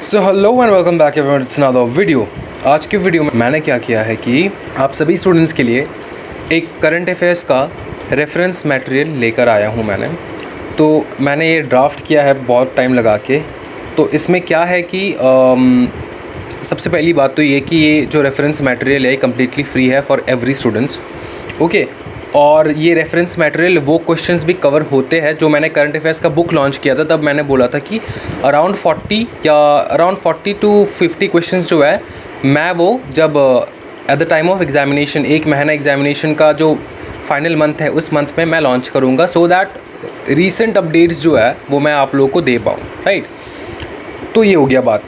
So hello and welcome back everyone, it's another video. आज के video में मैंने क्या किया है कि आप सभी स्टूडेंट्स के लिए एक करंट अफेयर्स का रेफरेंस मटेरियल लेकर आया हूँ मैंने ये ड्राफ्ट किया है बहुत टाइम लगा के। तो इसमें क्या है कि सबसे पहली बात तो ये कि ये जो रेफरेंस मटेरियल है कम्प्लीटली फ्री है फॉर एवरी स्टूडेंट्स, ओके। और ये रेफरेंस मटेरियल वो क्वेश्चंस भी कवर होते हैं जो मैंने करंट अफेयर्स का बुक लॉन्च किया था, तब मैंने बोला था कि अराउंड 40 टू 50 क्वेश्चंस जो है मैं वो जब at the time of examination, एक महीना एग्जामिनेशन का जो फाइनल मंथ है उस मंथ में मैं लॉन्च करूँगा, सो दैट रीसेंट अपडेट्स जो है वो मैं आप लोगों को दे पाऊँ, राइट। तो ये हो गया बात,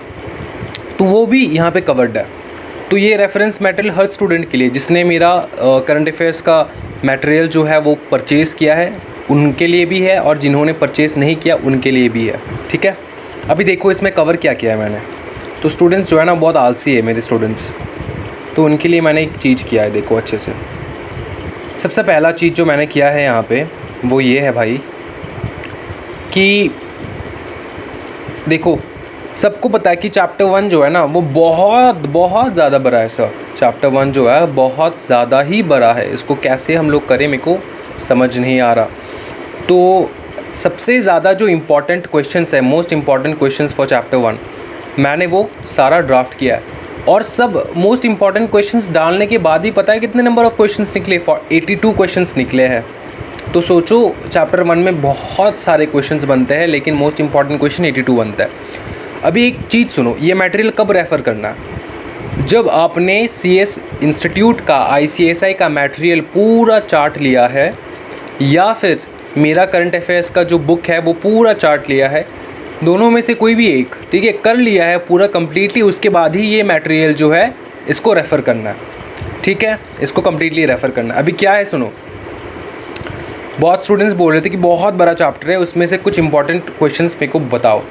तो वो भी यहाँ पे कवर्ड है। तो ये रेफरेंस मटेरियल हर स्टूडेंट के लिए जिसने मेरा करंट अफेयर्स का मटेरियल जो है वो परचेज़ किया है उनके लिए भी है, और जिन्होंने परचेज़ नहीं किया उनके लिए भी है, ठीक है। अभी देखो इसमें कवर क्या किया है मैंने। तो स्टूडेंट्स जो है ना बहुत आलसी है मेरे स्टूडेंट्स, तो उनके लिए मैंने एक चीज़ किया है, देखो अच्छे से। सबसे पहला चीज़ जो मैंने किया है यहाँ पे वो ये है भाई कि देखो सबको पता है कि चैप्टर 1 जो है ना वो बहुत ज़्यादा बड़ा है सर। चैप्टर 1 जो है बहुत ज़्यादा ही बड़ा है, इसको कैसे हम लोग करें मेरे को समझ नहीं आ रहा। तो सबसे ज़्यादा जो इम्पोर्टेंट क्वेश्चंस है, most important questions for chapter 1 मैंने वो सारा ड्राफ्ट किया है। और सब मोस्ट इम्पॉर्टेंट क्वेश्चंस डालने के बाद भी पता है कितने नंबर ऑफ़ क्वेश्चंस निकले? 82 क्वेश्चंस निकले हैं। तो सोचो चैप्टर 1 में बहुत सारे क्वेश्चंस बनते हैं लेकिन मोस्ट इम्पॉर्टेंट क्वेश्चन 82 बनता है। अभी एक चीज़ सुनो, ये मटेरियल कब रेफ़र करना है? जब आपने CS इंस्टीट्यूट का ICSI का मटेरियल पूरा चार्ट लिया है, या फिर मेरा करंट अफेयर्स का जो बुक है वो पूरा चार्ट लिया है, दोनों में से कोई भी एक, ठीक है, कर लिया है पूरा कम्प्लीटली, उसके बाद ही ये मटेरियल जो है इसको रेफ़र करना है, ठीक है, इसको कम्प्लीटली रेफ़र करना है। अभी क्या है सुनो, बहुत स्टूडेंट्स बोल रहे थे कि बहुत बड़ा चैप्टर है, उसमें से कुछ इंपॉर्टेंट क्वेश्चंस मेरे को बताओ।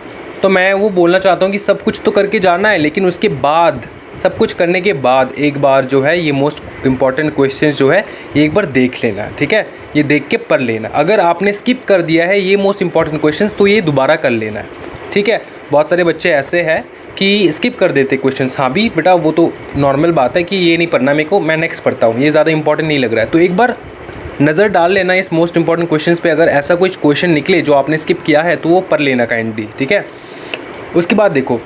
तो मैं वो बोलना चाहता हूँ कि सब कुछ तो करके जाना है, लेकिन उसके बाद सब कुछ करने के बाद एक बार जो है ये मोस्ट इम्पॉर्टेंट क्वेश्चंस जो है ये एक बार देख लेना, ठीक है, ये देख के पढ़ लेना। अगर आपने स्किप कर दिया है ये मोस्ट इम्पॉर्टेंट क्वेश्चंस तो ये दोबारा कर लेना है, ठीक है। बहुत सारे बच्चे ऐसे हैं कि स्किप कर देते क्वेश्चंस। हाँ भी बेटा वो तो नॉर्मल बात है कि ये नहीं पढ़ना मेरे को, मैं नेक्स्ट पढ़ता हूँ, ये ज़्यादा इंपॉर्टेंट नहीं लग रहा है। तो एक बार नज़र डाल लेना इस मोस्ट इंपॉर्टेंट क्वेश्चंस पे, अगर ऐसा कुछ क्वेश्चन निकले जो आपने स्किप किया है तो वो पढ़ लेना काइंडली, ठीक है। उसके बाद देखो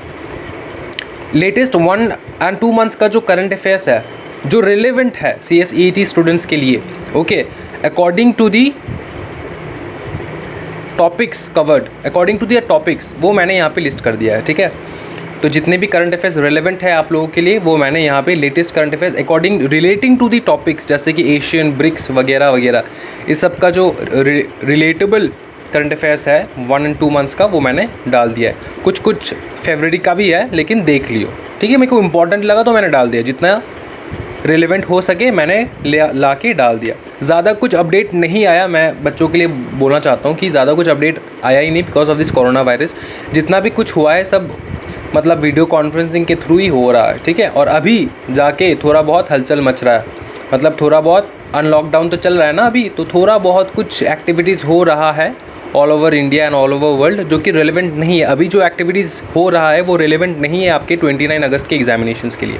लेटेस्ट 1 and 2 मंथ्स का जो करंट अफेयर्स है जो रिलेवेंट है CSET स्टूडेंट्स के लिए, okay, according to the topics covered, according to the topics, वो मैंने यहाँ पे लिस्ट कर दिया है, ठीक है। तो जितने भी करंट अफेयर्स रिलेवेंट है आप लोगों के लिए वो मैंने यहाँ पे latest current affairs according relating to the topics, जैसे कि एशियन, ब्रिक्स वगैरह वगैरह, इस सब का जो रिलेटेबल करंट अफेयर्स है 1 and 2 मंथ्स का वो मैंने डाल दिया है। कुछ फेवरेट का भी है लेकिन देख लियो, ठीक है। मेरे को इम्पॉर्टेंट लगा तो मैंने डाल दिया, जितना रिलेवेंट हो सके मैंने ला के डाल दिया। ज़्यादा कुछ अपडेट नहीं आया, मैं बच्चों के लिए बोलना चाहता हूँ कि ज़्यादा कुछ अपडेट आया ही नहीं because of this corona virus. जितना भी कुछ हुआ है सब मतलब वीडियो कॉन्फ्रेंसिंग के थ्रू ही हो रहा है, ठीक है। और अभी जाके थोड़ा बहुत हलचल मच रहा है, मतलब थोड़ा बहुत अनलॉकडाउन तो चल रहा है ना अभी, तो थोड़ा बहुत कुछ एक्टिविटीज़ हो रहा है all over India and all over world जो कि रेलेवेंट नहीं है। अभी जो एक्टिविटीज़ हो रहा है वो रेलेवेंट नहीं है आपके 29 अगस्त के एग्जामिनेशंस के लिए।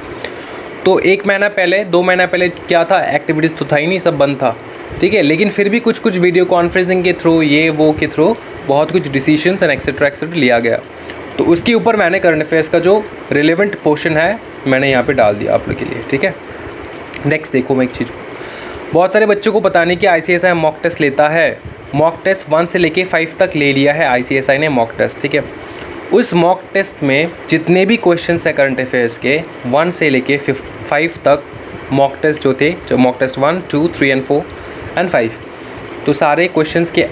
तो 1 महीना पहले 2 महीना पहले क्या था, एक्टिविटीज़ तो था ही नहीं, सब बंद था, ठीक है। लेकिन फिर भी कुछ वीडियो कॉन्फ्रेंसिंग के थ्रू, ये वो के थ्रू बहुत कुछ डिसीजंस एंड एक्सेट्रा लिया गया। तो उसके ऊपर मैंने करंट अफेयर्स का जो रिलेवेंट पोर्शन है मैंने यहाँ पर डाल दिया आप लोग के लिए, ठीक है। नेक्स्ट देखो, मैं एक चीज़, बहुत सारे बच्चों को पता नहीं कि ICSI मॉक टेस्ट लेता है। मॉक टेस्ट 1 से लेके 5 तक ले लिया है ICSI ने मॉक टेस्ट, ठीक है। उस मॉक टेस्ट में जितने भी क्वेश्चंस है करंट अफेयर्स के 1 से लेके 5 तक मॉक टेस्ट जो थे, जो मॉक टेस्ट 1, 2, 3 and 4 and 5, तो सारे क्वेश्चंस के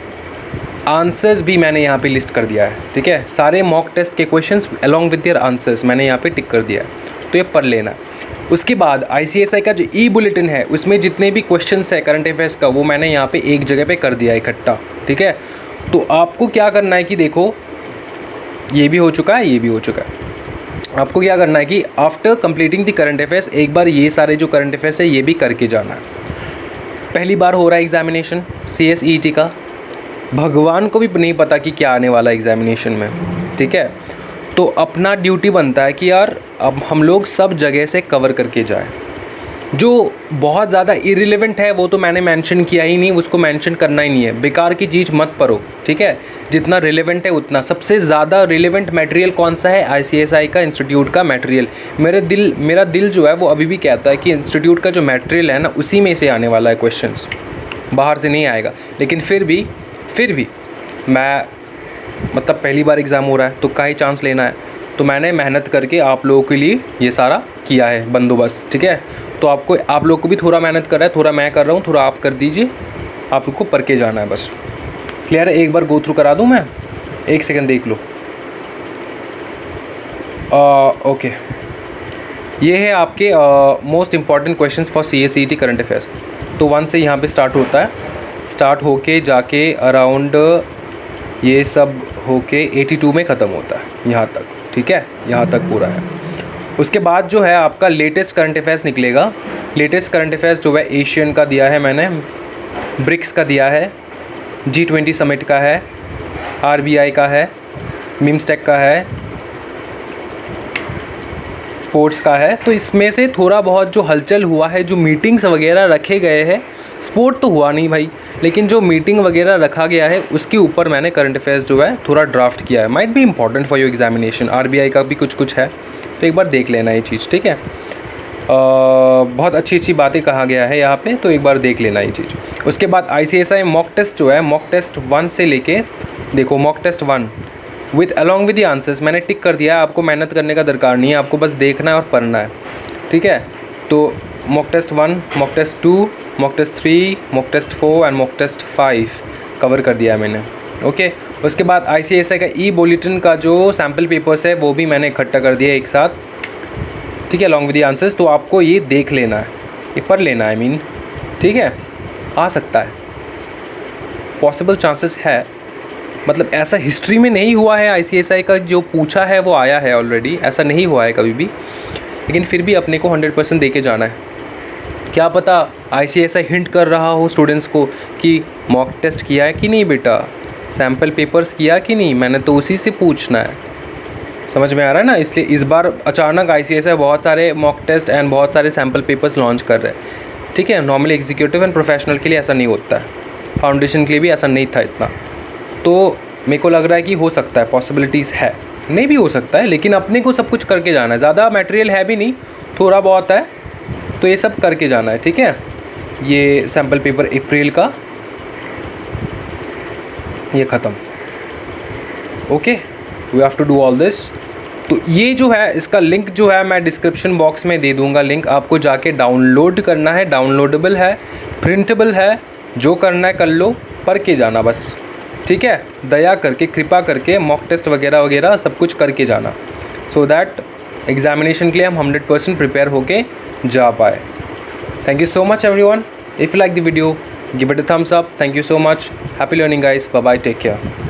आंसर्स भी मैंने यहाँ पे लिस्ट कर दिया है, ठीक है। सारे मॉक टेस्ट के questions along with their answers मैंने यहाँ पे टिक कर दिया है, तो ये पढ़ लेना। उसके बाद ICSI का जो बुलेटिन है उसमें जितने भी क्वेश्चंस है करंट अफेयर्स का वो मैंने यहाँ पे एक जगह पे कर दिया है इकट्ठा, ठीक है। तो आपको क्या करना है कि देखो ये भी हो चुका है, ये भी हो चुका है। आपको क्या करना है कि after completing the current affairs एक बार ये सारे जो करंट अफेयर्स है ये भी करके जाना है। पहली बार हो रहा है एग्जामिनेशन CSET का, भगवान को भी नहीं पता कि क्या आने वाला एग्जामिनेशन में, ठीक है। तो अपना ड्यूटी बनता है कि यार अब हम लोग सब जगह से कवर करके जाएं। जो बहुत ज़्यादा इरिलेवेंट है वो तो मैंने मेंशन किया ही नहीं, उसको मेंशन करना ही नहीं है, बेकार की चीज़ मत पढ़ो, ठीक है। जितना रिलेवेंट है उतना। सबसे ज़्यादा रिलेवेंट मटेरियल कौन सा है? ICSI का इंस्टीट्यूट का मटेरियल। मेरा दिल जो है वो अभी भी कहता है कि इंस्टीट्यूट का जो मटेरियल है ना, उसी में से आने वाला है क्वेश्चंस, बाहर से नहीं आएगा। लेकिन फिर भी मैं मतलब पहली बार एग्ज़ाम हो रहा है तो का ही चांस लेना है, तो मैंने मेहनत करके आप लोगों के लिए ये सारा किया है बंदोबस्त, ठीक है। तो आप लोग को भी थोड़ा मेहनत कर रहा है, थोड़ा मैं कर रहा हूँ, थोड़ा आप कर दीजिए, आप लोग को पढ़ के जाना है बस। क्लियर है? एक बार गो थ्रू करा दूँ मैं, 1 सेकंड देख लो। ओके, ये है आपके most important questions for CA/CET current affairs. तो 1 से यहाँ पे स्टार्ट होता है, स्टार्ट होके जाके अराउंड ये सब होके 82 में ख़त्म होता है यहाँ तक, ठीक है, यहाँ तक पूरा है। उसके बाद जो है आपका लेटेस्ट करंट अफेयर्स निकलेगा। लेटेस्ट करंट अफेयर्स जो है एशियन का दिया है मैंने, ब्रिक्स का दिया है, G20 समिट का है, RBI का है, मिम्सटेक का है, स्पोर्ट्स का है। तो इसमें से थोड़ा बहुत जो हलचल हुआ है, जो मीटिंग्स वगैरह रखे गए हैं, स्पोर्ट तो हुआ नहीं भाई, लेकिन जो मीटिंग वगैरह रखा गया है उसके ऊपर मैंने करंट अफेयर्स जो है थोड़ा ड्राफ्ट किया है। Might be important for your examination. RBI का भी कुछ है, तो एक बार देख लेना ये चीज़, ठीक है। बहुत अच्छी बातें कहा गया है यहाँ पे, तो एक बार देख लेना ये चीज़। उसके बाद ICSI मॉक टेस्ट जो है, मॉक टेस्ट 1 से लेके देखो, mock test 1 with along with the answers मैंने टिक कर दिया है। आपको मेहनत करने का दरकार नहीं है, आपको बस देखना है और पढ़ना है, ठीक है। तो mock test 1, mock test 2, mock test 3, mock test 4 and mock test 5 cover कर दिया है मैंने, ओके। उसके बाद ICSI का बुलेटिन का जो सैम्पल पेपर्स है वो भी मैंने इकट्ठा कर दिया एक साथ, ठीक है, अलॉन्ग विद द आंसर्स। तो आपको ये देख लेना है, ये पढ़ लेना है, ठीक है। आ सकता है, पॉसिबल चांसेस है, मतलब ऐसा हिस्ट्री में नहीं हुआ है। ICSI का जो पूछा है वो आया है ऑलरेडी, ऐसा नहीं हुआ है कभी भी, लेकिन फिर भी अपने को 100% दे के जाना है। क्या पता ICSI हिंट कर रहा हो स्टूडेंट्स को कि मॉक टेस्ट किया है कि नहीं बेटा, सैम्पल पेपर्स किया कि नहीं, मैंने तो उसी से पूछना है। समझ में आ रहा है ना? इसलिए इस बार अचानक ICSI बहुत सारे मॉक टेस्ट एंड बहुत सारे सैम्पल पेपर्स लॉन्च कर रहे हैं, ठीक है। नॉर्मली एग्जीक्यूटिव एंड प्रोफेशनल के लिए ऐसा नहीं होता है, फाउंडेशन के लिए भी ऐसा नहीं था इतना। तो मेरे को लग रहा है कि हो सकता है, पॉसिबिलिटीज़ है, नहीं भी हो सकता है, लेकिन अपने को सब कुछ करके जाना है। ज़्यादा मटेरियल है भी नहीं, थोड़ा बहुत है, तो ये सब करके जाना है, ठीक है। ये सैम्पल पेपर अप्रैल का ये ख़त्म, okay, we have to do all this. तो ये जो है इसका लिंक जो है मैं डिस्क्रिप्शन बॉक्स में दे दूंगा, लिंक आपको जाके डाउनलोड करना है, डाउनलोडेबल है, प्रिंटेबल है, जो करना है कर लो, पढ़ के जाना बस, ठीक है। दया करके, कृपा करके मॉक टेस्ट वगैरह वगैरह सब कुछ करके जाना, सो दैट एग्जामिनेशन के लिए हम 100% प्रिपेयर होके जा पाए। Thank you so much everyone. If you like the video, give it a thumbs up. Thank you so much. Happy learning guys. Bye bye. Take care.